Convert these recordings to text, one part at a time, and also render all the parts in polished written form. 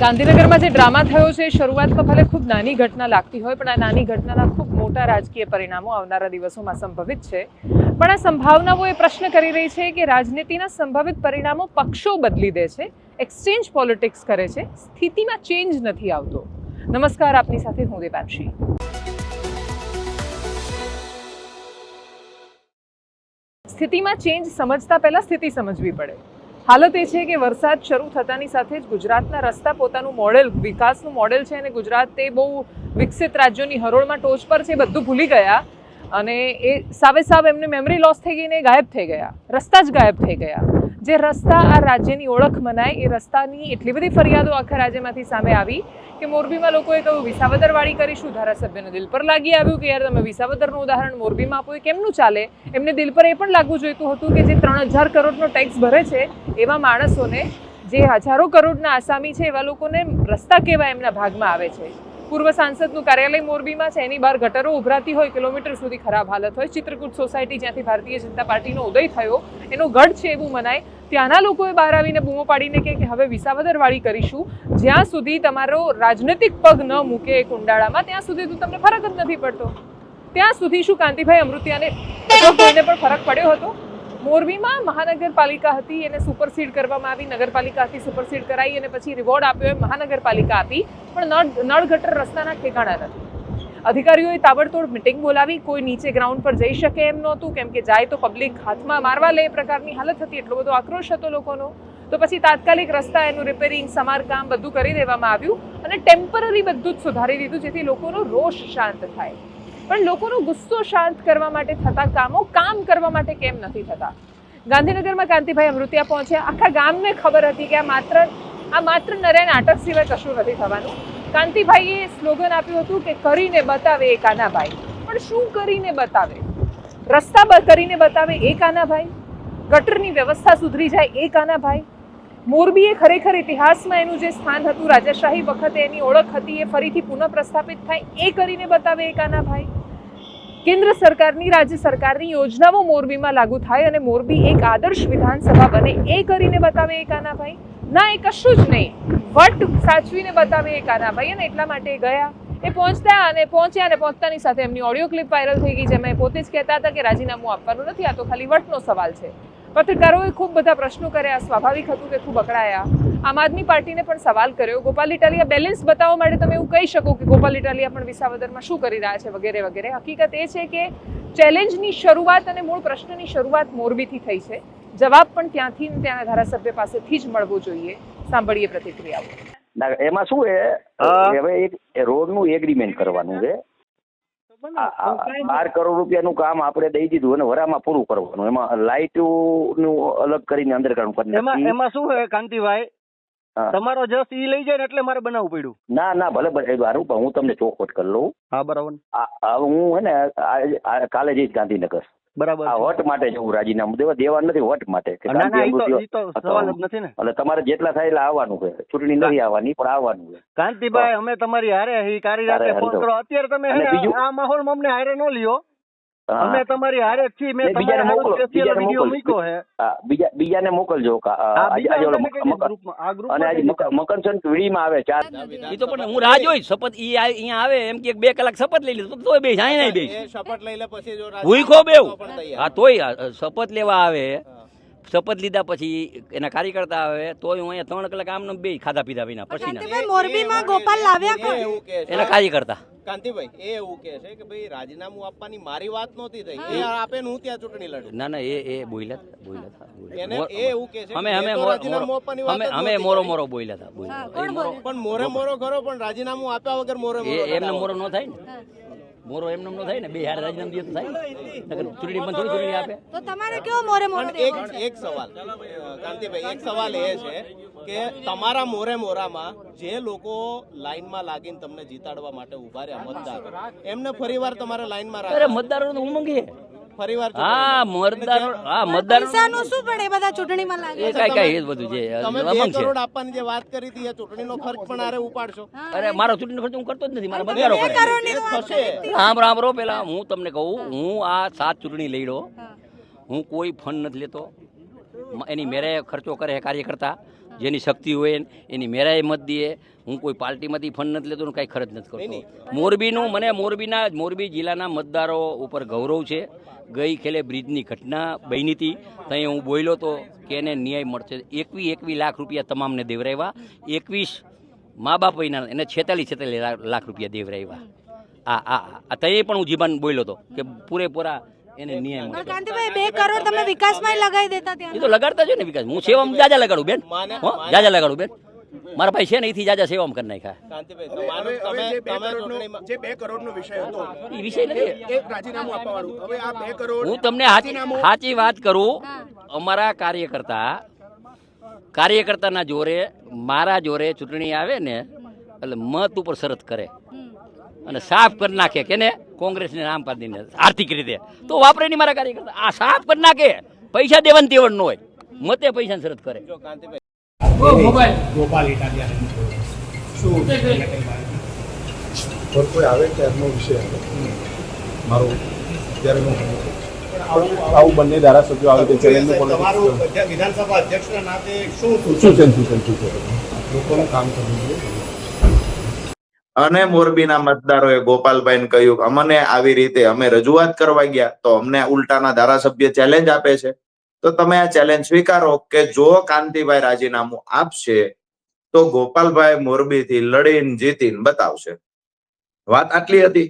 ગાંધીનગરમાં જે ડ્રામા થયો છે શરૂઆતમાં ભલે ખૂબ નાની ઘટના લાગતી હોય પણ આ નાની ઘટનાના ખૂબ મોટા રાજકીય પરિણામો આવનારા દિવસોમાં સંભવિત છે પણ આ સંભાવનાઓ એ પ્રશ્ન કરી રહી છે કે રાજનીતિના સંભવિત પરિણામો પક્ષો બદલી દે છે એક્સચેન્જ પોલિટિક્સ કરે છે સ્થિતિમાં ચેન્જ નથી આવતો નમસ્કાર આપની સાથે હું દેવાંશી સ્થિતિમાં ચેન્જ સમજતા પહેલા સ્થિતિ સમજવી પડે હાલત એ છે કે વરસાદ શરૂ થતાની સાથે જ ગુજરાતના રસ્તા પોતાનું મોડેલ વિકાસનું મોડેલ છે અને ગુજરાત તે બહુ વિકસિત રાજ્યોની હરોળમાં ટોચ પર છે બધું ભૂલી ગયા અને એ સાવે સાવ એમને મેમરી લોસ થઈ ગઈ ને ગાયબ થઈ ગયા રસ્તા જ ગાયબ થઈ ગયા જે રસ્તા આ રાજ્યની ઓળખ મનાય એ રસ્તાની એટલી બધી ફરિયાદો આખા રાજ્યમાંથી સામે આવી કે મોરબીમાં લોકોએ કહ્યું વિસાવદરવાળી કરીશું ધારાસભ્યને દિલ પર લાગી આવ્યું કે યાર તમે વિસાવદરનું ઉદાહરણ મોરબીમાં આપો એ કેમનું ચાલે એમને દિલ પર એ પણ લાગવું જોઈતું હતું કે જે 3000 કરોડનો ટેક્સ ભરે છે એવા માણસોને જે હજારો કરોડના આસામી છે એવા લોકોને રસ્તા કેવા એમના ભાગમાં આવે છે પૂર્વ સાંસદનું કાર્યાલય મોરબીમાં છે એની બહાર ગટરો ઉભરાતી હોય કિલોમીટર સુધી ખરાબ હાલત હોય ચિત્રકૂટ સોસાયટી જ્યાંથી ભારતીય જનતા પાર્ટીનો ઉદય થયો એનો ગઢ છે એવું મનાય ત્યાંના લોકોએ બહાર આવીને બૂમો પાડીને કે હવે વિસાવદરવાળી કરીશું જ્યાં સુધી તમારો રાજનૈતિક પગ ન મૂકે એ કુંડાળામાં ત્યાં સુધી તો તમને ફરક જ નથી પડતો ત્યાં સુધી શું કાંતિભાઈ અમૃતિયાને કોઈને પણ ફરક પડ્યો હતો મોરબીમાં મહાનગરપાલિકા હતી એને સુપરસીડ કરવામાં આવી નગરપાલિકા હતી સુપરસીડ કરાઈ અને પછી રિવોર્ડ આપ્યો એ મહાનગરપાલિકા આપી પણ નળ ગટર રસ્તાના ઠેકાણા નથી અધિકારીઓએ તાબડતોડ મિટિંગ બોલાવી કોઈ નીચે ગ્રાઉન્ડ પર જઈ શકે એમ નહોતું કેમ કે જાય તો પબ્લિક હાથમાં મારવા લે એ પ્રકારની હાલત હતી એટલો બધો આક્રોશ હતો લોકોનો તો પછી તાત્કાલિક રસ્તા એનું રિપેરિંગ સમારકામ બધું કરી દેવામાં આવ્યું અને ટેમ્પરરી બધું જ સુધારી દીધું જેથી લોકોનો રોષ શાંત થાય પણ લોકોનો ગુસ્સો શાંત કરવા માટે થતા કામો કામ કરવા માટે કેમ નથી થતા ગાંધીનગરમાં કાંતિભાઈ અમૃતિયા પહોંચ્યા આખા ગામને ખબર હતી કે આ માત્ર નરે નાટક સિવાય કશું નથી થવાનું કાંતિભાઈએ સ્લોગન આપ્યું હતું કે કરીને બતાવે એ કાનાભાઈ પણ શું કરીને બતાવે રસ્તા કરીને બતાવે એ કાનાભાઈ ગટરની વ્યવસ્થા સુધરી જાય એ કાનાભાઈ મોરબીએ ખરેખર ઇતિહાસમાં એનું જે સ્થાન હતું રાજાશાહી વખતે એની ઓળખ હતી એ ફરીથી પુનઃ પ્રસ્થાપિત થાય એ કરીને બતાવે એ કાનાભાઈ કેન્દ્ર સરકારની રાજ્ય સરકારની યોજનાઓ મોરબીમાં લાગુ થાય અને મોરબી એક આદર્શ વિધાનસભા બને એ કરીને બતાવે એ કાનાભાઈ ના એ કશું જ નહીં વટ સાચવીને બતાવે એ કાનાભાઈ અને એટલા માટે ગયા એ પહોંચ્યા અને પહોંચતાની સાથે એમની ઓડિયો ક્લિપ વાયરલ થઈ ગઈ જેમાં એ પોતે જ કહેતા હતા કે રાજીનામું આપવાનું નથી આ તો ખાલી વટનો સવાલ છે પત્રકારોએ ખૂબ બધા પ્રશ્નો કર્યા સ્વાભાવિક હતું કે ખૂબ અકળાયા આમ આદમી પાર્ટીને પણ સવાલ કર્યો ગોપાલ ઇટાલિયા બેલેન્સ બતાવવા માટે તમે એવું કહી શકો કે ગોપાલ ઇટાલિયા પણ વિસાવદરમાં શું કરી રહ્યા છે વગેરે વગેરે હકીકત એ છે કે ચેલેન્જની શરૂઆત અને મૂળ પ્રશ્નની શરૂઆત મોરબીથી થઈ છે જવાબ પણ ત્યાંથી ત્યાંના ધારાસભ્ય પાસેથી જ મળવો જોઈએ સાંભળીએ પ્રતિક્રિયાઓ એમાં શું છે હવે એક રોડનું એગ્રીમેન્ટ કરવાનું છે 12 કરોડ રૂપિયાનું કામ આપણે દઈ દીધું અને વરામાં પૂરું કરવાનું એમાં લાઇટનું અલગ કરીને અંદર કરવાનું એમાં શું છે કાંતિભાઈ તમારો જસ ઈ લઈ જાય ને એટલે મારે બનાવવું પડ્યું ના ભલે હું તમને ચોખવટ કરી લઉં હા બરાબર હું હે ને કાલે જઈશ ગાંધીનગર બરાબર વટ માટે જવું રાજીનામું દેવા નથી વટ માટે સવાલ જ નથી ને એટલે તમારે જેટલા થાય એટલે આવવાનું છે ચૂંટણી નથી આવવાની પણ આવવાનું છે કાંતિભાઈ અમે તમારી હારે કારી રાતે ફોન કરો અત્યારે તમે આ માહોલમાં અમને હારે ન લ્યો અમે તમારી હારે જ છીએ મેં બીજાને મોકલજો અને આજે મકરસંક્રાંતિ વીડીમાં આવે 4 ઈ તો પણ હું રાહ જોઈ શપથ ઈ અહીંયા આવે એમ કે 2 કલાક શપથ લઈ લીધું તોય બે જાય નહીં બે શપથ લઈ લે પછી જો ભૂખો બેવ હા તોય શપથ લેવા આવે શપથ લીધા પછી એના કાર્યકર્તા આવે તોય હું અહીંયા 3 કલાક આમને બે ખાધા પીધા વિના પછી મોરબીમાં ગોપાલ લાવ્યા એના કાર્યકર્તા કાંતિભાઈ એ એવું કે છે કે ભાઈ રાજીનામું આપવાની મારી વાત નહોતી થઈ એ આપે હું ત્યાં ચૂંટણી લડું ના એ બોલ્યા એને એ એવું કે છે અમે મોરો બોલ્યા હતા પણ મોરો ખરો પણ રાજીનામું આપ્યા વગર એમને મોરો ન થાય ને મોરો એમને ન થાય ને બે હારે રાજીનામું દીધું થાય ચૂંટણી બંધ થોડી ચૂંટણી આપે તો તમારે કેવો મોરે એક સવાલ કાંતિભાઈ એક સવાલ એ છે કે તમારા મોરામાં જે લોકો લાઈનમાં લાગીને તમને જીતાડવા માટે ઉભા રહ્યા મતદાર એમને ફરીવાર તમારે લાઈનમાં રાખે મતદારોનો ઉમંગ છે ફરીવાર પૈસાનું શું પડે બધા ચૂંટણીમાં લાગે કઈ એ બધું છે તમે 2 કરોડ આપવાની જે વાત કરી હતી એ ચૂંટણીનો ખર્ચ પણ આરે ઉપાડશો અરે મારો ચૂંટણીનો ખર્ચ હું કરતો જ નથી મારા મતદારો કરે સાંભળો પેલા હું તમને કહું હું આ 7 ચૂંટણી લડ્યો હું કોઈ ફંડ નથી લેતો એની મેરે ખર્ચો કરે કાર્યકર્તા જેની શક્તિ હોય એની મેરાએ મત દઈએ. હું કોઈ પાર્ટીમાંથી ફંડ નથી લેતો ને કાંઈ ખર્ચ નથી કરતો. મોરબીનું મને મોરબી જિલ્લાના મતદારો ઉપર ગૌરવ છે. ગઈ ખેલે બ્રિજની ઘટના બની હતી ત્યાં હું બોલ્યો હતો કે એને ન્યાય મળશે. 21 લાખ રૂપિયા તમામને દેવરાવ્યા. 21 મા બાપ વિના એને 46 લાખ રૂપિયા દેવરાવ્યા. ત્યાં પણ હું જીબાન બોલ્યો હતો કે પૂરેપૂરા એને ન્યાય મળે. કાંતિભાઈ 2 કરોડ તમે વિકાસમાં લગાવી દેતા ત્યાં. એ તો લગાડતા છે ને વિકાસ. હું સેવામાં જાજા લગાડું બેન, જાજા લગાડું બેન. મારા ભાઈ છે ને એથી જાજા સેવામાં કરી નાખ્યા. કાંતિભાઈ તમે ચૂંટણીમાં જે 2 કરોડનો વિષય હતો એ વિષય નથી. એ રાજીનામું આપવાનું. હવે આ 2 કરોડ હું તમને સાચી વાત કરું. અમારા કાર્યકર્તાના જોરે મારા જોરે ચૂંટણી આવે ને એટલે મત ઉપર શરત કરે અને સાફ કરી નાખે કે ને કોંગ્રેસને નામ પાડી દઈને આર્થિક રીતે તો વાપરે નહીં મારા કાર્યકર્તા. આ સાફ કરી નાખે. પૈસા દેવાનું તેવડ ન હોય, મતે પૈસાની શરત કરે. જો કાંતિભાઈ ગોપાલ ઇટાલિયા શું કોઈ આવે ત્યારનો વિષય હતો મારો. ત્યારે આવું બંને ધારાસભ્યો આવે તે વિધાનસભા અધ્યક્ષના નાતે શું લોકોનું કામ કરવું જોઈએ. અને મોરબીના મતદારોએ ગોપાલભાઈને કહ્યું અમને આવી રીતે અમે રજૂઆત કરવા ગયા તો અમને ઉલટાના ધારાસભ્ય ચેલેન્જ આપે છે. તો તમે આ ચેલેન્જ સ્વીકારો કે જો કાંતિભાઈ રાજીનામું આપશે તો ગોપાલભાઈ મોરબીથી લડીને જીતીને બતાવશે. વાત આટલી હતી.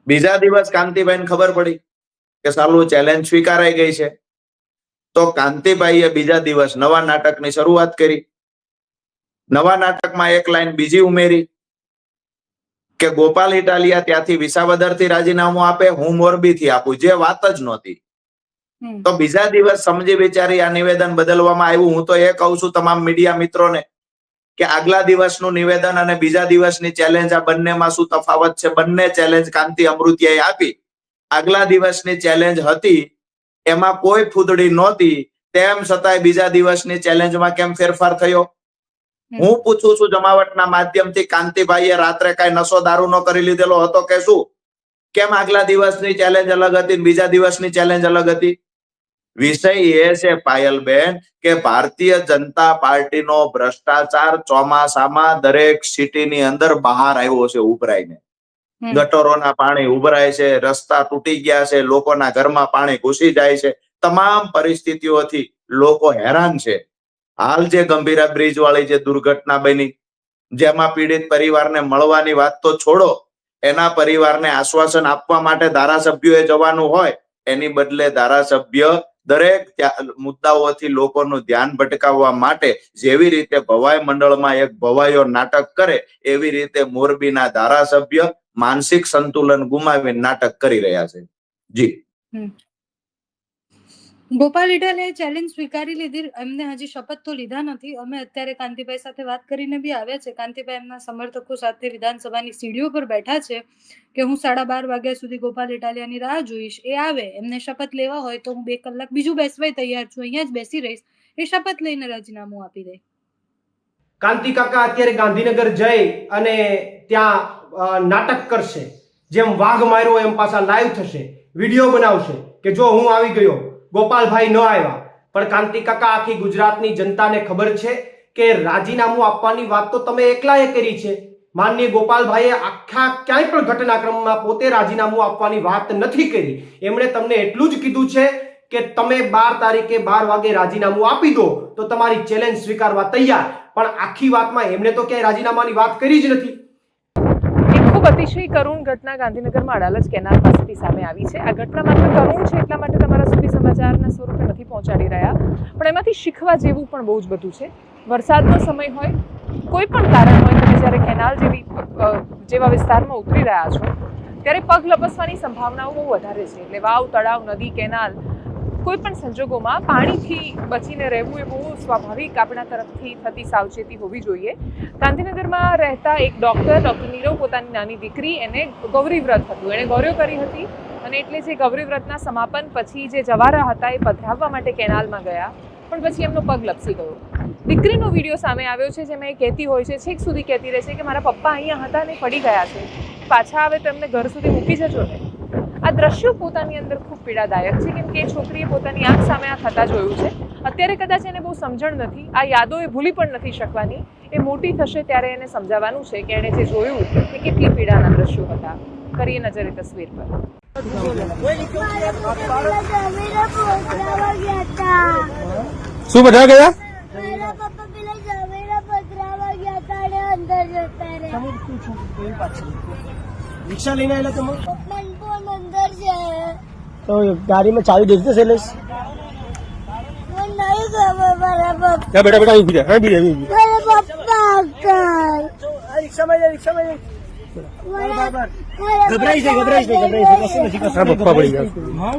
બીજા દિવસ કાંતિભાઈને ખબર પડી કે સાલું ચેલેન્જ સ્વીકારાઈ ગઈ છે. તો કાંતિભાઈએ બીજા દિવસ નવા નાટકની શરૂઆત કરી. નવા નાટકમાં એક લાઈન બીજી ઉમેરી કે ગોપાલ ઇટાલિયા ત્યાંથી વિસાવદરથી રાજીનામું આપે, હું મોરબીથી આપું, જે વાત જ નહોતી. તો બીજા દિવસ સમજી વિચારી આ નિવેદન બદલવામાં આવ્યું. હું તો એ કહું છું તમામ મીડિયા મિત્રોને કે આગલા દિવસનું નિવેદન અને બીજા દિવસની ચેલેન્જ આ બંનેમાં શું તફાવત છે? બંને ચેલેન્જ કાંતિ અમૃતિયાએ આપી. આગલા દિવસની ચેલેન્જ હતી એમાં કોઈ ફૂદડી નહોતી, તેમ છતાંય બીજા દિવસની ચેલેન્જમાં કેમ ફેરફાર થયો? હું પૂછું છું જમાવટના માધ્યમથી, કાંતિભાઈએ રાત્રે કઈ નશો દારૂ નો કરી લીધેલો હતો કે શું? કેમ આગલા દિવસની ચેલેન્જ અલગ હતી બીજા દિવસની ચેલેન્જ અલગ હતી? વિષય એ છે પાયલબેન કે ભારતીય જનતા પાર્ટીનો ભ્રષ્ટાચાર ચોમાસામાં દરેક સિટીની અંદર બહાર આવ્યો છે ઉભરાઈને. ગટરોના પાણી ઉભરાય છે, રસ્તા તૂટી ગયા છે, લોકોના ઘરમાં પાણી ઘૂસી જાય છે. તમામ પરિસ્થિતિઓથી લોકો હેરાન છે. હાલ જે ગંભીરા બ્રિજ વાળી જે દુર્ઘટના બની, જેમાં પીડિત પરિવારને મળવાની વાત તો છોડો, એના પરિવારને આશ્વાસન આપવા માટે ધારાસભ્યોએ જવાનું હોય, એની બદલે ધારાસભ્ય દરેક મુદ્દાઓથી લોકોનું ધ્યાન ભટકાવવા માટે જેવી રીતે ભવાઈ મંડળમાં એક ભવાઈઓ નાટક કરે એવી રીતે મોરબીના ધારાસભ્ય માનસિક સંતુલન ગુમાવી નાટક કરી રહ્યા છે. જી ગોપાલ ઇટાલિયાએ ચેલેન્જ સ્વીકારી લીધી. એમને હજી શપથ તો લીધા નથી. અમે અત્યારે કાંતિભાઈ સાથે વાત કરીને બી આવ્યા છે. કાંતિભાઈ એમના સમર્થકો સાથે વિધાનસભાની સીડીઓ પર બેઠા છે કે હું 12:30 વાગ્યા સુધી ગોપાલ ઇટાલિયાની રાહ જોઈશ. એ આવે, એમને શપથ લેવા હોય તો હું 2 કલાક બીજું બેસવાય તૈયાર છું, અહીંયા જ બેસી રહીશ. એ શપથ લઈને રાજીનામું આપી દે. કાંતિ કાકા અત્યારે ગાંધીનગર જઈ અને ત્યાં નાટક કરશે, જેમ વાઘ માર્યો એમ પાછા લાઈવ થશે, વિડીયો બનાવશે કે જો હું આવી ગયો, ગોપાલભાઈ ન આવ્યા. પણ કાંતિ કાકા આખી ગુજરાતની જનતાને ખબર છે કે રાજીનામું આપવાની વાત તો તમે એકલાએ કરી છે. માનનીય ગોપાલભાઈએ આખા ક્યાંય પણ ઘટનાક્રમમાં પોતે રાજીનામું આપવાની વાત નથી કરી. એમણે તમને એટલું જ કીધું છે કે તમે 12 તારીખે 12 વાગે રાજીનામું આપી દો તો તમારી ચેલેન્જ સ્વીકારવા તૈયાર. પણ આખી વાતમાં એમને તો ક્યાંય રાજીનામાની વાત કરી જ નથી. ખૂબ અતિશય કરુણ ઘટના ગાંધીનગરમાં અડાલજ કેનાલ પાસેથી સામે આવી છે. આ ઘટના માત્ર કરુણ છે એટલા માટે તમારા સુધી સમાચારના સ્વરૂપે નથી પહોંચાડી રહ્યા, પણ એમાંથી શીખવા જેવું પણ બહુ જ બધું છે. વરસાદનો સમય હોય, કોઈ પણ કારણ હોય, તમે જ્યારે કેનાલ જેવા વિસ્તારમાં ઉતરી રહ્યા છો ત્યારે પગ લપસવાની સંભાવનાઓ બહુ વધારે છે. એટલે વાવ, તળાવ, નદી, કેનાલ, કોઈ પણ સંજોગોમાં પાણીથી બચીને રહેવું એ બહુ સ્વાભાવિક આપણા તરફથી થતી સાવચેતી હોવી જોઈએ. ગાંધીનગરમાં રહેતા એક ડૉક્ટર નીરવ પોતાની નાની દીકરી, એને ગૌરી વ્રત હતું, એણે ગૌર્યો કરી હતી અને એટલે જે ગૌરી વ્રતના સમાપન પછી જે જવારા હતા એ પધરાવવા માટે કેનાલમાં ગયા, પણ પછી એમનો પગ લપસી ગયો. દીકરીનો વિડીયો સામે આવ્યો છે જેમાં એ કહેતી હોય છે, છેક સુધી કહેતી રહે છે કે મારા પપ્પા અહીંયા હતા ને પડી ગયા છે, પાછા આવે તો એમને ઘર સુધી મૂકી જજો ને. આ દ્રશ્યો પોતાની અંદર ખૂબ પીડાદાયક છે, કેમ કે એ છોકરીએ પોતાની આંખ સામે આ થતા જોયું છે. અત્યારે કદાચ એને બહુ સમજણ નથી, આ યાદો એ ભૂલી પણ નથી શકવાની. એ મોટી થશે ત્યારે એને સમજાવવાનું છે કે એણે જે જોયું એ કેટલી પીડાના દ્રશ્યો હતા. કરીએ નજર એ તસવીર પર. શું બધા ગયા? મારા પપ્પા પેલા જમીન પધરાવા ગયા હતા અને અંદર જતા રહ્યા. રિક્ષા લઈને આવેલા તમે? પપ્પા ફોન અંદર છે. તો ગાડીમાં ચાવી દેખ દે શૈલેષ. મને નહીં ખબર મારા પપ્પા. બેટા બેટા અહીં બીજા, હા બીજા મારા પપ્પા અંકલ. રિક્ષામાં જા, રિક્ષામાં જા. ગભરાઈ છે પપ્પા પડી ગયા.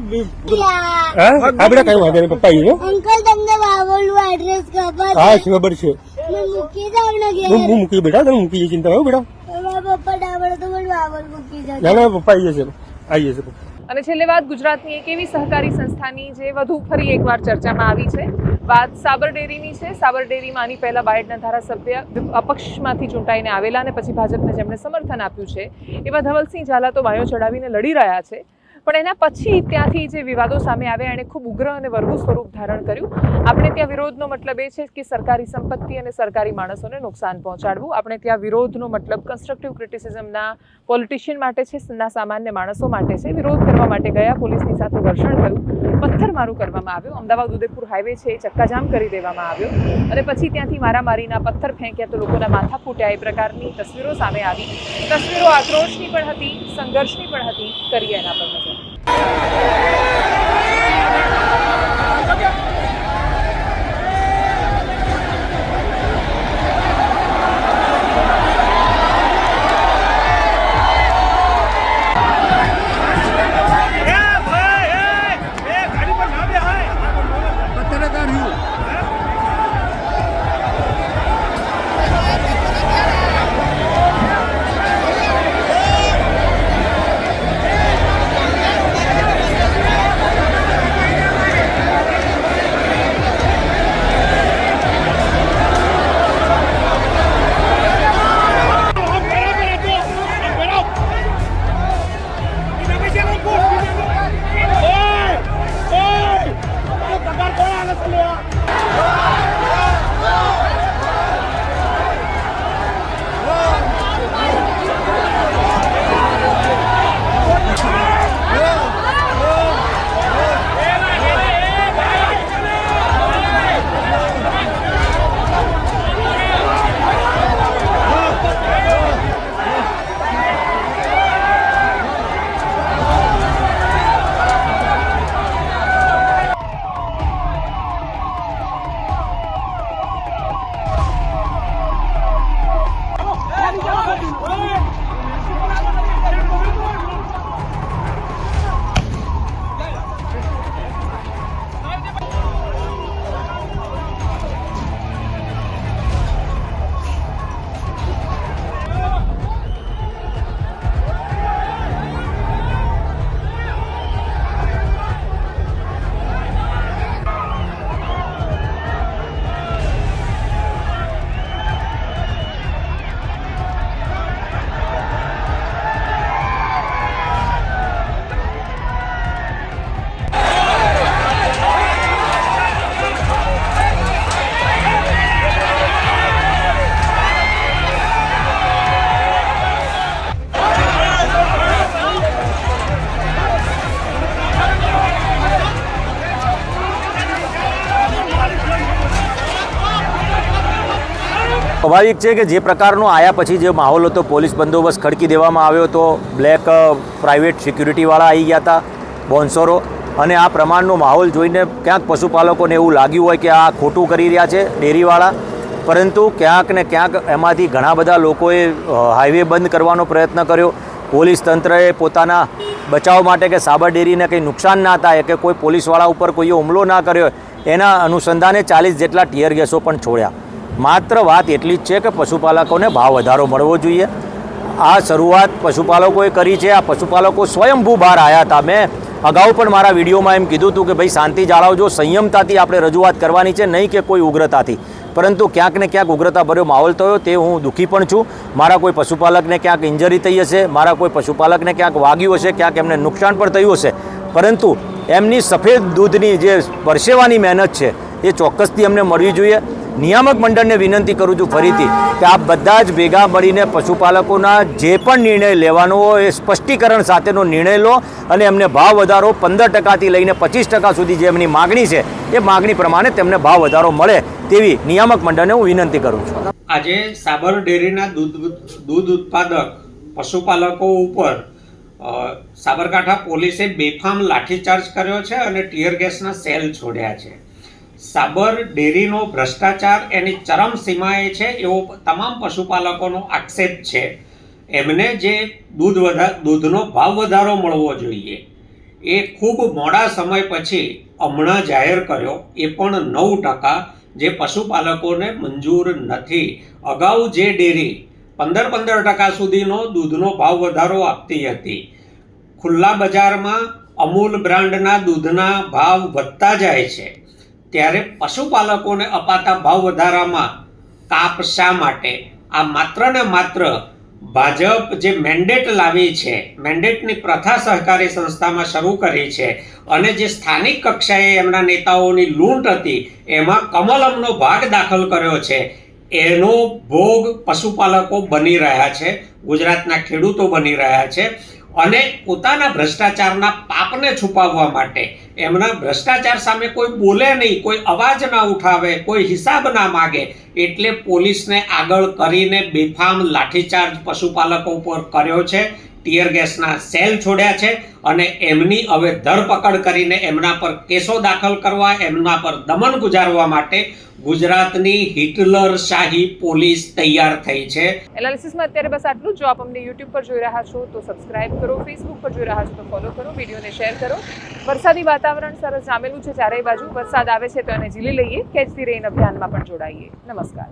ગયા. હા બેટા કઈ વાંધો નહીં, પપ્પા આવ્યો. અંકલ તમને વાવલનું એડ્રેસ ખબર હા છે? ખબર છે. મને મૂકી જાવ ને હું ઘેર. મૂકી બેટા, તને મૂકી ચિંતા હો બેટા. મારા પપ્પા ડાવડ તો મને વાવલ મૂકી ના જાવ. ના પપ્પા આવીએ છે, આવીએ છે પપ્પા. અને છેલ્લે વાત ગુજરાતની એક એવી સહકારી સંસ્થાની જે વધુ ફરી એકવાર ચર્ચામાં આવી છે. વાત સાબર ડેરીની છે. સાબર ડેરીમાં આની પહેલા બાયડના ધારાસભ્ય અપક્ષમાંથી ચૂંટાઈને આવેલા અને પછી ભાજપને જેમણે સમર્થન આપ્યું છે એવા ધવલસિંહ ઝાલા તો વાયો ચડાવીને લડી રહ્યા છે. પણ એના પછી ત્યાંથી જે વિવાદો સામે આવ્યા એણે ખૂબ ઉગ્ર અને વરવું સ્વરૂપ ધારણ કર્યું. આપણે ત્યાં વિરોધનો મતલબ એ છે કે સરકારી સંપત્તિ અને સરકારી માણસોને નુકસાન પહોંચાડવું. આપણે ત્યાં વિરોધનો મતલબ કન્સ્ટ્રક્ટિવ ક્રિટિસિઝમના પોલિટિશિયન માટે છે, ના સામાન્ય માણસો માટે છે. વિરોધ કરવા માટે ગયા, પોલીસની સાથે ઘર્ષણ થયું, પથ્થરમારું કરવામાં આવ્યું. અમદાવાદ ઉદયપુર હાઈવે છે એ ચક્કાજામ કરી દેવામાં આવ્યો અને પછી ત્યાંથી મારામારીના પથ્થર ફેંક્યા તો લોકોના માથા ફૂટ્યા. એ પ્રકારની તસવીરો સામે આવી. તસવીરો આક્રોશની પણ હતી, સંઘર્ષની પણ હતી. કરીએ એના પર નજર. સ્વાભાવિક છે કે જે પ્રકારનો આયા પછી જે માહોલ હતો, પોલીસ બંદોબસ્ત ખડકી દેવામાં આવ્યો હતો, બ્લેક પ્રાઇવેટ સિક્યુરિટીવાળા આવી ગયા હતા, બોન્સરો, અને આ પ્રમાણનો માહોલ જોઈને ક્યાંક પશુપાલકોને એવું લાગ્યું હોય કે આ ખોટું કરી રહ્યા છે ડેરીવાળા. પરંતુ ક્યાંક ને ક્યાંક એમાંથી ઘણા બધા લોકોએ હાઈવે બંધ કરવાનો પ્રયત્ન કર્યો. પોલીસ તંત્રએ પોતાના બચાવ માટે કે સાબર ડેરીને કંઈ નુકસાન ના થાય, કે કોઈ પોલીસવાળા ઉપર કોઈએ હુમલો ના કર્યો, એના અનુસંધાને 40 જેટલા ટીયર ગેસો પણ છોડ્યા. માત્ર વાત એટલી જ છે કે પશુપાલકોને ભાવ વધારો મળવો જોઈએ. આ શરૂઆત પશુપાલકોએ કરી છે. આ પશુપાલકો સ્વયંભૂ બહાર આવ્યા હતા. મેં અગાઉ પણ મારા વિડીયોમાં એમ કીધું હતું કે ભાઈ શાંતિ જાળવજો, સંયમતાથી આપણે રજૂઆત કરવાની છે, નહીં કે કોઈ ઉગ્રતાથી. પરંતુ ક્યાંક ને ક્યાંક ઉગ્રતાભર્યો માહોલ થયો તે હું દુઃખી પણ છું. મારા કોઈ પશુપાલકને ક્યાંક ઇન્જરી થઈ હશે, મારા કોઈ પશુપાલકને ક્યાંક વાગ્યું હશે, ક્યાંક એમને નુકસાન પણ થયું હશે, પરંતુ એમની સફેદ દૂધની જે પરસેવાની મહેનત છે એ ચોક્કસથી અમને મળવી જોઈએ. નિયામક મંડળને વિનંતી કરું છું ફરીથી કે આપ બધા જ ભેગા મળીને પશુપાલકોના જે પણ નિર્ણય લેવાનો હોય એ સ્પષ્ટીકરણ સાથેનો નિર્ણય લો અને એમને ભાવ વધારો 15%થી લઈને 25% સુધી જે એમની માગણી છે એ માગણી પ્રમાણે તેમને ભાવ વધારો મળે તેવી નિયામક મંડળને હું વિનંતી કરું છું. આજે સાબર ડેરીના દૂધ ઉત્પાદક પશુપાલકો ઉપર સાબરકાંઠા પોલીસે બેફામ લાઠીચાર્જ કર્યો છે અને ટીયર ગેસના સેલ છોડ્યા છે. સાબર ડેરીનો ભ્રષ્ટાચાર એની ચરમ સીમાએ છે એવો તમામ પશુપાલકોનો આક્ષેપ છે. એમને જે દૂધનો ભાવ વધારો મળવો જોઈએ એ ખૂબ મોડા સમય પછી હમણાં જાહેર કર્યો, એ પણ 9%, જે પશુપાલકોને મંજૂર નથી. અગાઉ જે ડેરી 15% સુધીનો દૂધનો ભાવ વધારો આપતી હતી, ખુલ્લા બજારમાં અમૂલ બ્રાન્ડના દૂધના ભાવ વધતા જાય છે, ત્યારે પશુપાલકોને અપાતા ભાવ વધારામાં કાપ શા માટે? આ માત્ર ને માત્ર ભાજપ જે મેન્ડેટ લાવી છે, મેન્ડેટની પ્રથા સહકારી સંસ્થામાં શરૂ કરી છે અને જે સ્થાનિક કક્ષાએ એમના નેતાઓની લૂંટ હતી એમાં કમલમનો ભાગ દાખલ કર્યો છે, એનો ભોગ પશુપાલકો બની રહ્યા છે, ગુજરાતના ખેડૂતો બની રહ્યા છે. અને પોતાના ભ્રષ્ટાચારના પાપને છુપાવવા માટે, એમના ભ્રષ્ટાચાર સામે કોઈ બોલે નહીં, કોઈ અવાજ ના ઉઠાવે, કોઈ હિસાબ ના માગે, એટલે પોલીસને આગળ કરીને બેફામ લાઠીચાર્જ પશુપાલકો પર કર્યો છે. ટીયર ગેસના સેલ છોડ્યા છે અને એમની હવે ધરપકડ કરીને એમના પર કેસો દાખલ કરવા, એમના પર દમન ગુજારવા માટે ગુજરાતની હિટલર શાહી પોલીસ તૈયાર થઈ છે. એનાલિસિસમાં અત્યારે બસ આટલું જ. જો આપ અમને યુટ્યુબ પર જોઈ રહ્યા છો તો સબસ્ક્રાઇબ કરો, ફેસબુક પર જોઈ રહ્યા છો તો ફોલો કરો, વિડીયોને શેર કરો. વરસાદી વાતાવરણ સરસ જામેલું છે ચારેય બાજુ. વરસાદ આવે છે તો એને ઝીલી લઈએ. કેચ ધી રેઇન અભિયાનમાં પણ જોડાઈએ. નમસ્કાર.